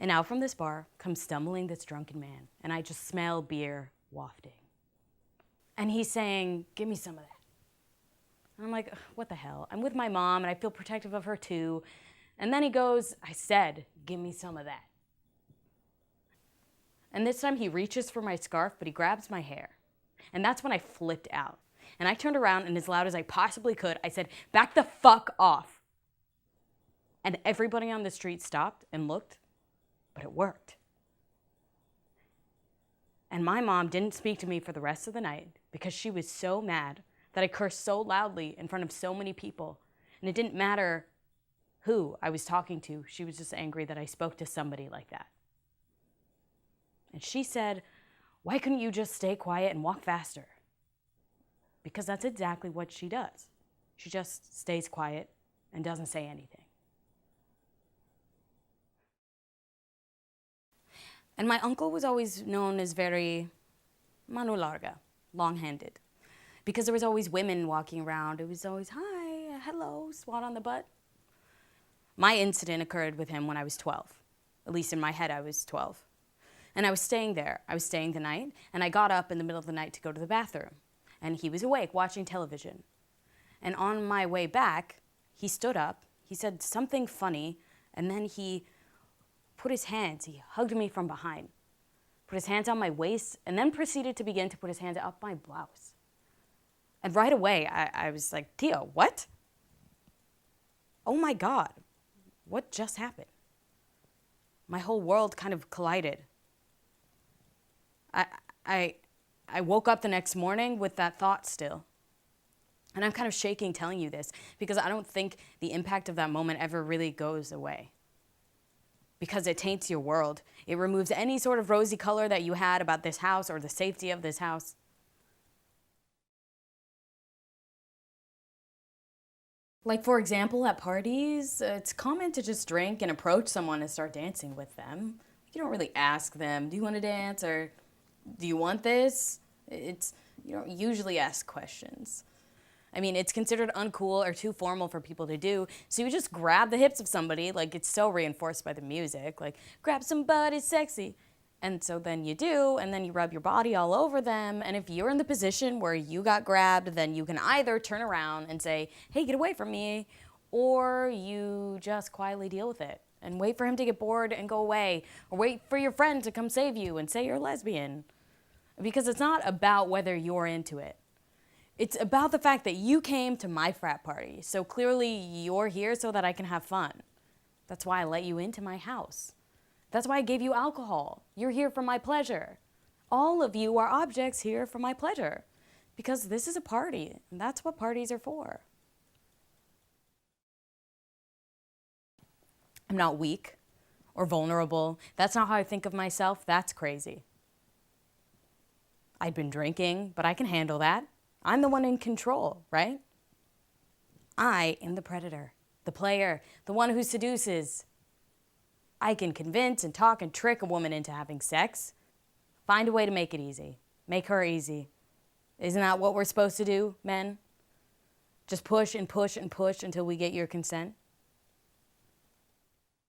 And out from this bar comes stumbling this drunken man, and I just smell beer wafting. And he's saying, give me some of that. And I'm like, what the hell? I'm with my mom, and I feel protective of her too. And then he goes, I said, give me some of that. And this time he reaches for my scarf, but he grabs my hair. And that's when I flipped out. And I turned around, and as loud as I possibly could, I said, back the fuck off. And everybody on the street stopped and looked, but it worked. And my mom didn't speak to me for the rest of the night because she was so mad that I cursed so loudly in front of so many people. And it didn't matter who I was talking to. She was just angry that I spoke to somebody like that. And she said, why couldn't you just stay quiet and walk faster? Because that's exactly what she does. She just stays quiet and doesn't say anything. And my uncle was always known as very mano larga, long-handed, because there was always women walking around. It was always, hi, hello, swat on the butt. My incident occurred with him when I was 12. At least in my head, I was 12. And I was staying there. I was staying the night, and I got up in the middle of the night to go to the bathroom. And he was awake watching television. And on my way back, he stood up, he said something funny, and then he he hugged me from behind, put his hands on my waist, and then proceeded to begin to put his hands up my blouse. And right away, I was like, Tio, what? Oh my God, what just happened? My whole world kind of collided. I woke up the next morning with that thought still. And I'm kind of shaking telling you this because I don't think the impact of that moment ever really goes away. Because it taints your world. It removes any sort of rosy color that you had about this house or the safety of this house. Like, for example, at parties, it's common to just drink and approach someone and start dancing with them. You don't really ask them, do you want to dance, or do you want this? You don't usually ask questions. I mean, it's considered uncool or too formal for people to do, so you just grab the hips of somebody, like it's so reinforced by the music, like, grab somebody sexy. And so then you do, and then you rub your body all over them, and if you're in the position where you got grabbed, then you can either turn around and say, hey, get away from me, or you just quietly deal with it and wait for him to get bored and go away, or wait for your friend to come save you and say you're lesbian. Because it's not about whether you're into it. It's about the fact that you came to my frat party, so clearly you're here so that I can have fun. That's why I let you into my house. That's why I gave you alcohol. You're here for my pleasure. All of you are objects here for my pleasure, because this is a party, and that's what parties are for. I'm not weak or vulnerable. That's not how I think of myself. That's crazy. I'd been drinking, but I can handle that. I'm the one in control, right? I am the predator, the player, the one who seduces. I can convince and talk and trick a woman into having sex. Find a way to make it easy. Make her easy. Isn't that what we're supposed to do, men? Just push and push and push until we get your consent?